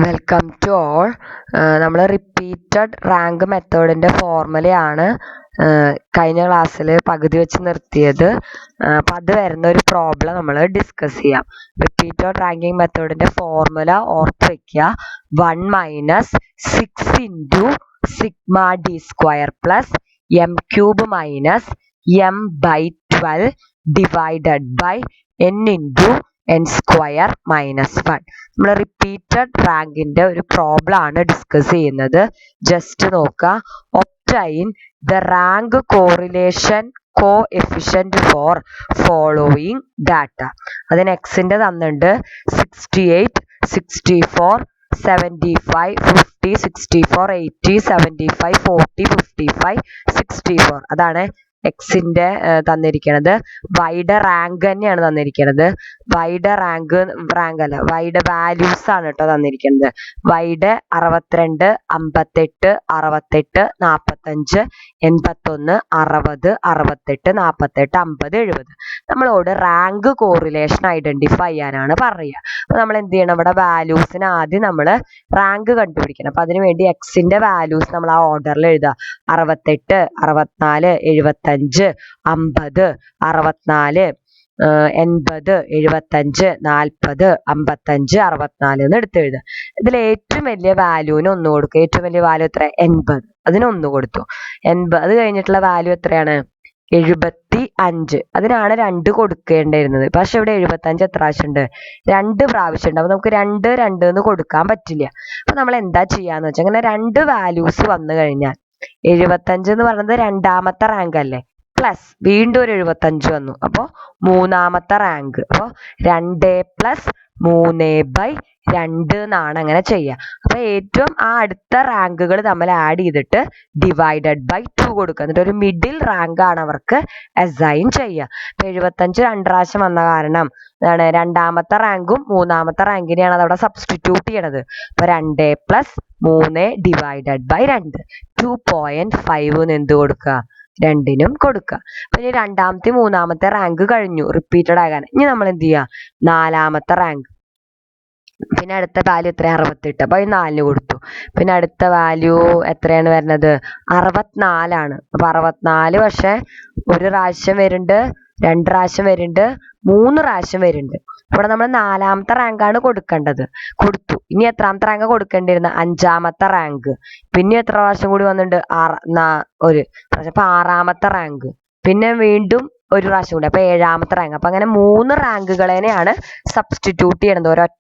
Welcome to all. നമ്മൾ repeated rank മെത്തേഡിൻ്റെ ഫോർമുലയാണ് കഴിഞ്ഞ ക്ലാസ്സിൽ പകുതി വെച്ച് നിർത്തിയത്. അപ്പം അത് വരുന്ന ഒരു പ്രോബ്ലം നമ്മൾ ഡിസ്കസ് ചെയ്യാം. റിപ്പീറ്റഡ് റാങ്കിങ് മെത്തേഡിൻ്റെ ഫോർമുല ഓർത്ത് വയ്ക്കുക. 1 minus 6 into sigma D square plus M cube minus M by 12 divided by N into N square minus 1. നമ്മൾ റിപ്പീറ്റഡ് റാങ്കിന്റെ ഒരു പ്രോബ്ലം ആണ് ഡിസ്കസ് ചെയ്യുന്നത്. ജസ്റ്റ് നോക്കുക. Obtain the rank correlation coefficient for following data. അതിന് എക്സിന്റെ തന്നിട്ടുണ്ട് 68, 64, 75, 50, 64, 80, 75, 40, 55, 64. അതാണ് എക്സിന്റെ തന്നിരിക്കുന്നത്. വൈയുടെ റാങ്ക് തന്നെയാണ് തന്നിരിക്കുന്നത്. വൈയുടെ റാങ്ക് അല്ല, വൈയുടെ വാല്യൂസ് ആണ് കേട്ടോ തന്നിരിക്കുന്നത്. വൈയുടെ 62, 58, 68, 45, 81, 60, 68, 48, 50, 70. നമ്മളോട് റാങ്ക് കോറിലേഷൻ ഐഡന്റിഫൈ ചെയ്യാനാണ് പറയുക. അപ്പൊ നമ്മൾ എന്ത് ചെയ്യണം? ഇവിടെ വാല്യൂസിന് ആദ്യം നമ്മൾ റാങ്ക് കണ്ടുപിടിക്കണം. അപ്പൊ അതിനുവേണ്ടി എക്സിന്റെ വാല്യൂസ് നമ്മൾ ആ ഓർഡറിൽ എഴുതുക. 68, 64, 75, 50, 64, 80, 75, 40, 55, 64 എന്ന് എടുത്തെഴുതുക. ഇതിൽ ഏറ്റവും വലിയ വാല്യൂവിന് 1 കൊടുക്കുക. ഏറ്റവും വലിയ വാല്യൂ എത്ര? 80. അതിന് 1 കൊടുത്തു. 80 അത് കഴിഞ്ഞിട്ടുള്ള വാല്യൂ എത്രയാണ്? 75. അതിനാണ് 2 കൊടുക്കേണ്ടിയിരുന്നത്. പക്ഷെ ഇവിടെ 75 എത്ര പ്രാവശ്യം ഉണ്ട്? 2 പ്രാവശ്യം ഉണ്ട്. അപ്പൊ നമുക്ക് 2, 2 എന്ന് കൊടുക്കാൻ പറ്റില്ല. അപ്പൊ നമ്മൾ എന്താ ചെയ്യാന്ന് വെച്ചാൽ, അങ്ങനെ 2 വാല്യൂസ് വന്നു കഴിഞ്ഞാൽ 75 എന്ന് പറയുന്നത് രണ്ടാമത്തെ റാങ്ക് അല്ലേ, പ്ലസ് വീണ്ടും ഒരു 75 വന്നു, അപ്പോൾ മൂന്നാമത്തെ റാങ്ക്. അപ്പോൾ 2 പ്ലസ് 3/2 എന്നാണ് അങ്ങനെ ചെയ്യുക. അപ്പൊ ഏറ്റവും ആ അടുത്ത റാങ്കുകൾ തമ്മിൽ ആഡ് ചെയ്തിട്ട് ഡിവൈഡഡ് ബൈ 2 കൊടുക്കുക. എന്നിട്ട് ഒരു മിഡിൽ റാങ്ക് ആണ് അവർക്ക് അസൈൻ ചെയ്യുക. അപ്പൊ 75 2 പ്രാവശ്യം വന്ന കാരണം എന്താണ്? രണ്ടാമത്തെ റാങ്കും മൂന്നാമത്തെ റാങ്കിനെയാണ് അതവിടെ സബ്സ്റ്റിറ്റ്യൂട്ട് ചെയ്യണത്. അപ്പൊ 2 പ്ലസ് 3 ഡിവൈഡഡ് ബൈ 2, 2.5 എന്ത് കൊടുക്കുക? 2നും കൊടുക്കുക. അപ്പൊ ഇനി രണ്ടാമത്തെ മൂന്നാമത്തെ റാങ്ക് കഴിഞ്ഞു റിപ്പീറ്റഡ് ആകാൻ. ഇനി നമ്മൾ എന്ത് ചെയ്യുക? നാലാമത്തെ റാങ്ക്. പിന്നെ അടുത്ത വാല്യൂ എത്ര? 68. അപ്പൊ 4 കൊടുത്തു. പിന്നെ അടുത്ത വാല്യൂ എത്രയാണ് വരുന്നത്? 64 ആണ്. അപ്പൊ 64 പക്ഷെ ഒരു പ്രാവശ്യം വരുന്നുണ്ട്, 2 പ്രാവശ്യം വരുന്നുണ്ട്, 3 പ്രാവശ്യം വരുന്നുണ്ട്. ഇവിടെ നമ്മൾ നാലാമത്തെ റാങ്കാണ് കൊടുക്കേണ്ടത്. കൊടുത്തു. ഇനി എത്രാമത്തെ റാങ്ക് കൊടുക്കേണ്ടിരുന്നത്? 5ാമത്തെ റാങ്ക്. പിന്നെ എത്ര പ്രാവശ്യം കൂടി വന്നിട്ടുണ്ട്? ഒരു പ്രാവശ്യം. അപ്പൊ 6ാമത്തെ റാങ്ക്. പിന്നെ വീണ്ടും ഒരു പ്രാവശ്യം കൂടി. അപ്പൊ 7ാമത്തെ റാങ്ക്. അപ്പൊ അങ്ങനെ 3 റാങ്കുകളെയാണ് സബ്സ്റ്റിറ്റ്യൂട്ട് ചെയ്യണത് ഒരൊറ്റ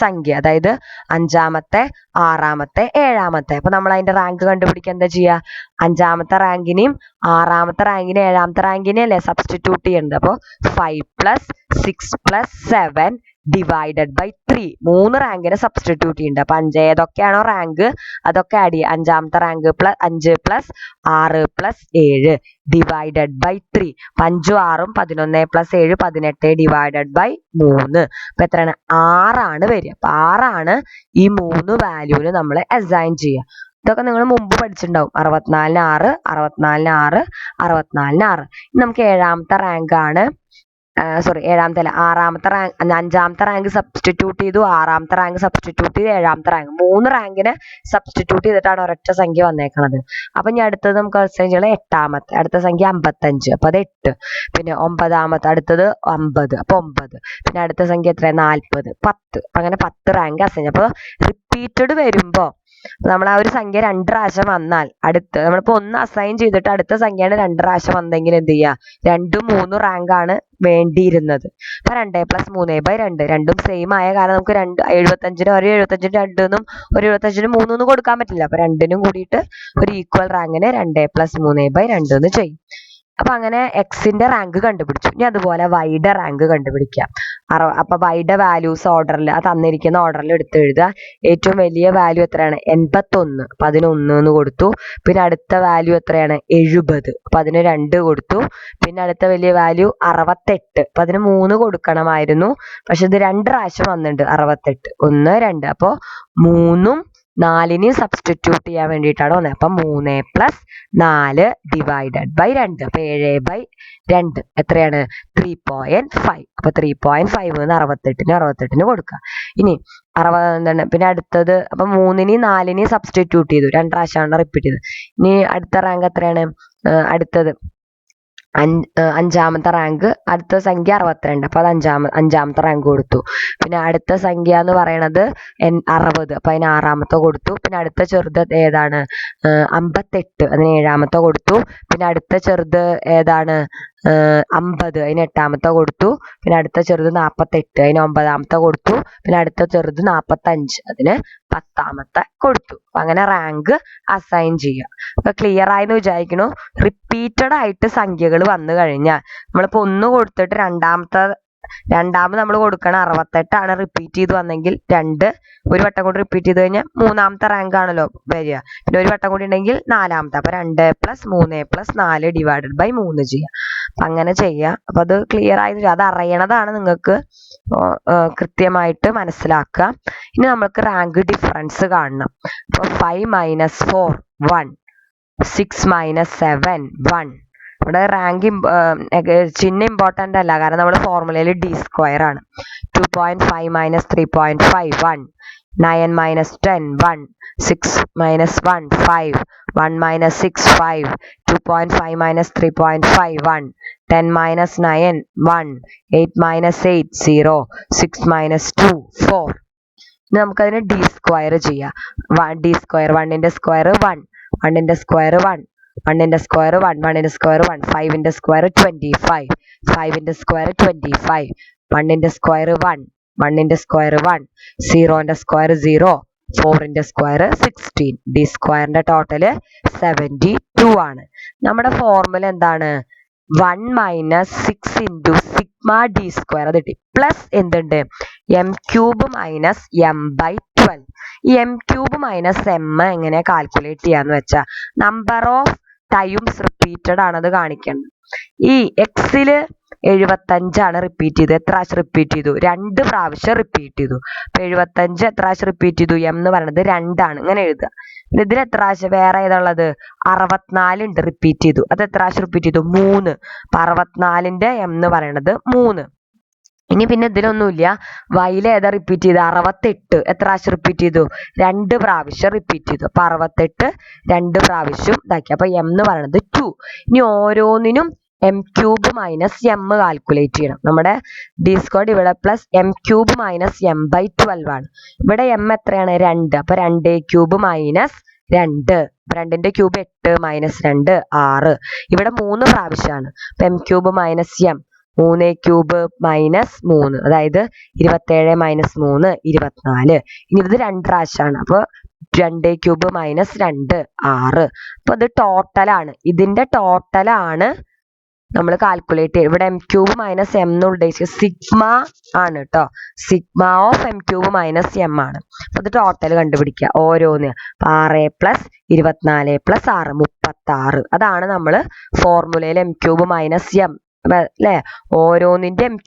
സംഖ്യ. അതായത് 5ാമത്തെ, 6ാമത്തെ, 7ാമത്തെ. അപ്പൊ നമ്മൾ അതിന്റെ റാങ്ക് കണ്ടുപിടിക്കാൻ എന്താ ചെയ്യുക? 5ാമത്തെ റാങ്കിനെയും 6ാമത്തെ റാങ്കിനെയും 7ാമത്തെ റാങ്കിനെയും അല്ലേ സബ്സ്റ്റിറ്റ്യൂട്ട് ചെയ്യേണ്ടത്. അപ്പോൾ 5 പ്ലസ് 6 പ്ലസ് 7 ഡിവൈഡഡ് ബൈ 3. 3 റാങ്കിനെ സബ്സ്റ്റിറ്റ്യൂട്ട് ചെയ്യുന്നുണ്ട്. അപ്പൊ 5 ഏതൊക്കെയാണോ റാങ്ക് അതൊക്കെ ആഡ് ചെയ്യുക. 5ാമത്തെ rank 5 plus 6 plus 7 divided by 3. 5ഉം 6ഉം 11 പ്ലസ് 7 18 ഡിവൈഡഡ് ബൈ 3. അപ്പൊ എത്രയാണ്? 6 ആണ് വരിക. അപ്പൊ 6 ആണ് ഈ 3 വാല്യൂവിന് നമ്മൾ അസൈൻ ചെയ്യുക. ഇതൊക്കെ നിങ്ങൾ മുമ്പ് പഠിച്ചിട്ടുണ്ടാവും. 64-ന് 6, 64-ന് 6, 64-ന് 6. നമുക്ക് 7ാമത്തെ റാങ്ക് ആണ്. സോറി, 7ാമത്തെ അല്ല, 6ാമത്തെ റാങ്ക്. 5ാമത്തെ റാങ്ക് സബ്സ്റ്റിറ്റ്യൂട്ട് ചെയ്തു, 6ാമത്തെ റാങ്ക് സബ്സ്റ്റിറ്റ്യൂട്ട് ചെയ്തു, 7ാമത്തെ റാങ്ക്. 3 റാങ്കിനെ സബ്സ്റ്റിറ്റ്യൂട്ട് ചെയ്തിട്ടാണ് ഒരൊറ്റ സംഖ്യ വന്നേക്കണത്. അപ്പൊ ഇനി അടുത്തത് നമുക്ക് അസൈൻ ചെയ്യണം 8ാമത്തെ. അടുത്ത സംഖ്യ 55. അപ്പൊ അത് 8. പിന്നെ 9ാമത്തെ അടുത്തത് 50. അപ്പൊ 9. പിന്നെ അടുത്ത സംഖ്യ എത്ര? 40, 10. അങ്ങനെ 10 റാങ്ക് അസൈൻ. അപ്പൊ റിപ്പീറ്റഡ് വരുമ്പോ നമ്മൾ ആ ഒരു സംഖ്യ 2 പ്രാവശ്യം വന്നാൽ അടുത്ത് നമ്മളിപ്പോ 1 അസൈൻ ചെയ്തിട്ട് അടുത്ത സംഖ്യയാണ് 2 പ്രാവശ്യം വന്നെങ്കിൽ എന്ത് ചെയ്യുക? 2, 3 റാങ്ക് ആണ് വേണ്ടിയിരുന്നത്. അപ്പൊ 2 പ്ലസ് 3/2. രണ്ടും സെയിം ആയ കാരണം നമുക്ക് 75-ന് ഒരു 75-ന് 2 എന്നും ഒരു 75-ന് 3 എന്നും കൊടുക്കാൻ പറ്റില്ല. അപ്പൊ 2നും കൂടിയിട്ട് ഒരു ഈക്വൽ റാങ്കിന് 2 പ്ലസ് 3/2 എന്ന് ചെയ്യും. അപ്പൊ അങ്ങനെ എക്സിന്റെ റാങ്ക് കണ്ടുപിടിച്ചു. ഇനി അതുപോലെ വൈയുടെ റാങ്ക് കണ്ടുപിടിക്കാം. അപ്പൊ വൈയുടെ വാല്യൂസ് ഓർഡറിൽ തന്നിരിക്കുന്ന ഓർഡറിൽ എടുത്ത് എഴുതുക. ഏറ്റവും വലിയ വാല്യൂ എത്രയാണ്? 81. അപ്പൊ അതിന് 1 എന്ന് കൊടുത്തു. പിന്നെ അടുത്ത വാല്യൂ എത്രയാണ്? 70. അപ്പൊ അതിന് 2 കൊടുത്തു. പിന്നെ അടുത്ത വലിയ വാല്യൂ 68. അപ്പൊ അതിന് 3 കൊടുക്കണമായിരുന്നു. പക്ഷെ ഇത് 2 പ്രാവശ്യം വന്നിട്ടുണ്ട്. 68, 1, 2. അപ്പൊ 3ഉം 4നെയും സബ്സ്റ്റിറ്റ്യൂട്ട് ചെയ്യാൻ വേണ്ടിയിട്ടാണ് വന്നത്. അപ്പൊ 3 പ്ലസ് 4 ഡിവൈഡഡ് ബൈ 2. അപ്പൊ 7/2 എത്രയാണ്? 3.5. അപ്പൊ 3.5 എന്ന് 68-ന് കൊടുക്കുക. ഇനി എന്താണ് പിന്നെ അടുത്തത് അപ്പം 3നെയും 4നെയും സബ്സ്റ്റിറ്റ്യൂട്ട് ചെയ്തു, 2 പ്രാവശ്യമാണ് റിപ്പീറ്റ് ചെയ്തത്. ഇനി അടുത്ത റാങ്ക് എത്രയാണ്? അടുത്തത് അഞ്ചാമത്തെ റാങ്ക്, അടുത്ത സംഖ്യ 62, അപ്പൊ അത് അഞ്ചാമത്തെ റാങ്ക് കൊടുത്തു. പിന്നെ അടുത്ത സംഖ്യ എന്ന് പറയണത് 60, അപ്പൊ അതിന് 6ാമത്തെ കൊടുത്തു. പിന്നെ അടുത്ത ചെറുത് ഏതാണ്? 58, അതിന് 7ാമത്തെ കൊടുത്തു. പിന്നെ അടുത്ത ചെറുത് ഏതാണ്? 50, അതിന് 8ാമത്തെ കൊടുത്തു. പിന്നെ അടുത്ത ചെറുത് 48, അതിന് 9ാമത്തെ കൊടുത്തു. പിന്നെ അടുത്ത ചെറുത് 45, അതിന് 10ാമത്തെ കൊടുത്തു. അങ്ങനെ റാങ്ക് അസൈൻ ചെയ്യുക. അപ്പൊ ക്ലിയർ ആയെന്ന് വിചാരിക്കണു. റിപ്പീറ്റഡ് ആയിട്ട് സംഖ്യകൾ വന്നു കഴിഞ്ഞാൽ നമ്മളിപ്പോ 1 കൊടുത്തിട്ട് രണ്ടാമത് നമ്മൾ കൊടുക്കണ 68 റിപ്പീറ്റ് ചെയ്ത് വന്നെങ്കിൽ 2 ഒരു വട്ടം കൂടി റിപ്പീറ്റ് ചെയ്ത് കഴിഞ്ഞാൽ 3ാമത്തെ റാങ്ക് ആണല്ലോ വരിക. പിന്നെ ഒരു വട്ടം കൂടി ഉണ്ടെങ്കിൽ 4ാമത്തെ. അപ്പൊ 2 + 3 + 4 ÷ 3 ചെയ്യുക. അപ്പൊ അങ്ങനെ ചെയ്യുക. അപ്പൊ അത് ക്ലിയർ ആയി, അത് അറിയണതാണ് നിങ്ങൾക്ക് കൃത്യമായിട്ട് മനസ്സിലാക്കുക. ഇനി നമുക്ക് റാങ്ക് ഡിഫറൻസ് കാണണം. അപ്പൊ 5 - 4 1, 6 - 7 1. ഇവിടെ റാങ്ക് ചിഹ്നം ഇമ്പോർട്ടൻ്റ് അല്ല, കാരണം നമ്മുടെ ഫോർമുലയിൽ d² ആണ്. 2.5 - 3.5 1, 9 - 10 1, 6 - 1 5, 1 - 6 5, 2.5 - 3.5 1, 10 - 9 1, 8 - 8 0, 6 - 2 4. ഇനി നമുക്കതിന് d² ചെയ്യാം. d², 1ന്റെ സ്ക്വയർ 1, 1ന്റെ സ്ക്വയർ 1, 1ന്റെ സ്ക്വയർ 1, 1ന്റെ സ്ക്വയർ 1, 5ന്റെ സ്ക്വയർ 25, 5ന്റെ സ്ക്വയർ 25, 1ന്റെ സ്ക്വയർ 1, 1ന്റെ സ്ക്വയർ 1, 0ന്റെ സ്ക്വയർ 0, 4ന്റെ സ്ക്വയർ 16. d² ടോട്ടല് 72 ആണ്. നമ്മുടെ ഫോർമുല എന്താണ്? 1 - 6 × σd², അത് കിട്ടി. പ്ലസ് എന്തുണ്ട്? m³ - m/12. ഈ m³ - m എങ്ങനെ കാൽക്കുലേറ്റ് ചെയ്യാന്ന് വെച്ചാൽ നമ്പർ ഓഫ് ടൈംസ് റിപ്പീറ്റഡ് ആണത് കാണിക്കണം. ഈ എക്സില് 75 റിപ്പീറ്റ് ചെയ്തു. എത്ര പ്രാവശ്യം റിപ്പീറ്റ് ചെയ്തു? 2 പ്രാവശ്യം റിപ്പീറ്റ് ചെയ്തു. അപ്പൊ 75 എത്ര പ്രാവശ്യം റിപ്പീറ്റ് ചെയ്തു? m എന്ന് പറയുന്നത് 2 ആണ്. ഇങ്ങനെ എഴുതുക. പിന്നെ ഇതിൽ എത്ര പ്രാവശ്യം വേറെ ഏതാണുള്ളത്? 64 ഉണ്ട്, റിപ്പീറ്റ് ചെയ്തു. അത് എത്ര പ്രാവശ്യം റിപ്പീറ്റ് ചെയ്തു? 3. അപ്പൊ 64ന്റെ m എന്ന് പറയുന്നത് 3. ഇനി പിന്നെ ഇതിലൊന്നുമില്ല. വൈൽ ഏതാ റിപ്പീറ്റ് ചെയ്ത്? 68 എത്ര പ്രാവശ്യം റിപ്പീറ്റ് ചെയ്തു? 2 പ്രാവശ്യം റിപ്പീറ്റ് ചെയ്തു. അപ്പൊ 68 2 പ്രാവശ്യം ഇതാക്കി. അപ്പൊ m എന്ന് പറയുന്നത് 2. ഇനി ഓരോന്നിനും m³ - m കാൽക്കുലേറ്റ് ചെയ്യണം. നമ്മുടെ d² ഇവിടെ പ്ലസ് m³ - m/12 ആണ്. ഇവിടെ m എത്രയാണ്? 2. അപ്പൊ 2³ - 2. 2ന്റെ ക്യൂബ് 8 - 2 6. ഇവിടെ 3 പ്രാവശ്യമാണ്. അപ്പൊ m³ - m, 3³ - 3, അതായത് 27 - 3 24. ഇനി ഇത് 2 പ്രാവശ്യമാണ്. അപ്പൊ 2³ - 2 6. അപ്പൊ ഇത് ടോട്ടലാണ്. ഇതിന്റെ ടോട്ടലാണ് നമ്മൾ കാൽക്കുലേറ്റ് ചെയ്യും. ഇവിടെ m³ - m എന്ന് ഉദ്ദേശിച്ചത് സിഗ്മ ആണ് കേട്ടോ. സിഗ്മ ഓഫ് m³ - m ആണ്. അപ്പൊ ഇത് ടോട്ടൽ കണ്ടുപിടിക്കുക ഓരോന്ന്. 6 + 24 + 6 36. അതാണ് നമ്മൾ ഫോർമുലയിൽ m³ - m അല്ലെ, ഓരോന്നിന്റെ m³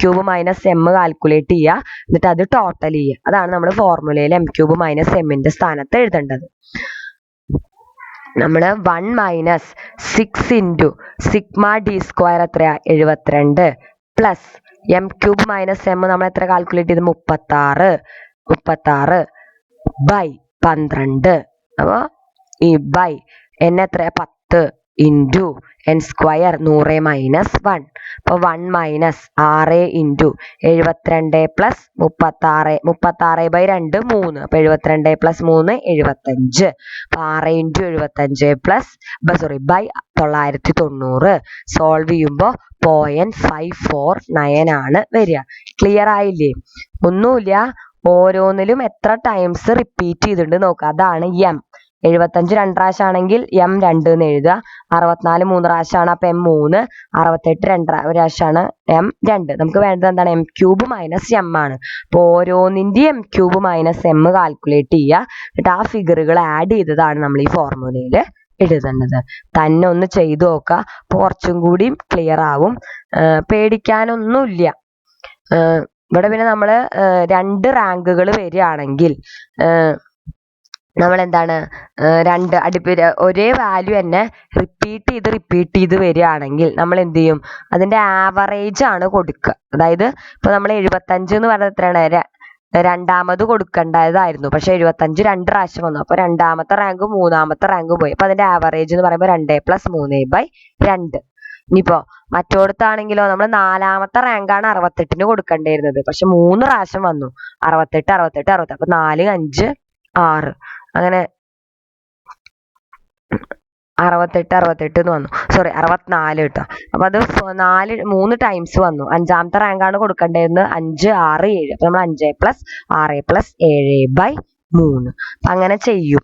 - m കാൽക്കുലേറ്റ് ചെയ്യുക, എന്നിട്ട് അത് ടോട്ടൽ ചെയ്യുക. അതാണ് നമ്മൾ ഫോർമുലയിൽ m³ - m ന്റെ സ്ഥാനത്ത് എഴുതേണ്ടത്. നമ്മൾ 1 - 6 × σd² എത്രയാ? 72 പ്ലസ് m³ - m നമ്മൾ എത്ര കാൽക്കുലേറ്റ് ചെയ്ത്? 36 ബൈ 12. അപ്പൊ ഈ ബൈ n എത്രയാ? 10 ഇൻറ്റു n² 100 - 1. അപ്പൊ 1 - 6 ഇൻറ്റു 72 പ്ലസ് 36, 36/2 3. അപ്പൊ 72 + 3 75. അപ്പൊ 6 ഇൻറ്റു 75 പ്ലസ് ബൈ 990. സോൾവ് ചെയ്യുമ്പോൾ 0.549 ആണ് വരിക. ക്ലിയർ ആയില്ലേ? ഒന്നുമില്ല, ഓരോന്നിലും എത്ര ടൈംസ് റിപ്പീറ്റ് ചെയ്തിട്ടുണ്ട് നോക്കുക. അതാണ് m. 75 2 പ്രാവശ്യം ആണെങ്കിൽ m 2 എന്ന് എഴുതുക. 64 3 പ്രാവശ്യമാണ്, അപ്പൊ m 3. 68 2 പ്രാവശ്യമാണ്, m 2. നമുക്ക് വേണ്ടത് എന്താണ്? m³ - m ആണ്. അപ്പൊ ഓരോന്നിന്റെ m³ - m കാൽക്കുലേറ്റ് ചെയ്യുക, എന്നിട്ട് ആ ഫിഗറുകൾ ആഡ് ചെയ്തതാണ് നമ്മൾ ഈ ഫോർമുലയിൽ എഴുതേണ്ടത്. തന്നെ ഒന്ന് ചെയ്തു നോക്കുക. അപ്പൊ കുറച്ചും കൂടി ക്ലിയർ ആവും. പേടിക്കാനൊന്നുമില്ല. ഇവിടെ പിന്നെ നമ്മൾ 2 റാങ്കുകൾ വരികയാണെങ്കിൽ നമ്മൾ എന്താണ്, 2 ഒരേ വാല്യൂ തന്നെ റിപ്പീറ്റ് ചെയ്ത് വരികയാണെങ്കിൽ നമ്മൾ എന്ത് ചെയ്യും? അതിന്റെ ആവറേജ് ആണ് കൊടുക്കുക. അതായത് ഇപ്പൊ നമ്മൾ 75 എന്ന് പറയുന്നത് എത്രയാണ്? രണ്ടാമത് കൊടുക്കേണ്ടതായിരുന്നു. പക്ഷെ 75 2 പ്രാവശ്യം വന്നു. അപ്പോൾ രണ്ടാമത്തെ റാങ്കും മൂന്നാമത്തെ റാങ്കും പോയി. അപ്പോൾ അതിന്റെ ആവറേജ് എന്ന് പറയുമ്പോൾ 2+3/2. ഇനിയിപ്പോ മറ്റോടത്താണെങ്കിലോ നമ്മൾ നാലാമത്തെ റാങ്കാണ് 68 കൊടുക്കേണ്ടിയിരുന്നത്. പക്ഷെ 3 പ്രാവശ്യം വന്നു. 68 68 60. അപ്പൊ 4 5 6 അങ്ങനെ 68 എന്ന് വന്നു. സോറി 64 കേട്ടോ. അപ്പൊ അത് 3 ടൈംസ് വന്നു. അഞ്ചാമത്തെ റാങ്കാണ് കൊടുക്കേണ്ടിയിരുന്നത് 5 6 7. അപ്പൊ നമ്മൾ 5+6+7/3 അങ്ങനെ ചെയ്യും.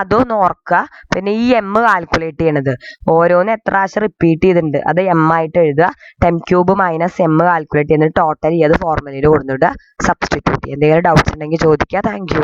അതൊന്ന് ഓർക്കുക. പിന്നെ ഈ എം കാൽക്കുലേറ്റ് ചെയ്യണത് ഓരോന്ന് എത്ര പ്രാവശ്യം റിപ്പീറ്റ് ചെയ്തിട്ടുണ്ട് അത് എം ആയിട്ട് എഴുതുക. 10³ - എം കാൽക്കുലേറ്റ് ചെയ്യുന്നത് ടോട്ടൽ ചെയ്ത് ഫോർമുലയിൽ കൊടുത്തിട്ട് സബ്സ്റ്റിറ്റ്യൂട്ട് ചെയ്യുക. എന്തെങ്കിലും ഡൗട്ട്സ് ഉണ്ടെങ്കിൽ ചോദിക്കുക. Thank you.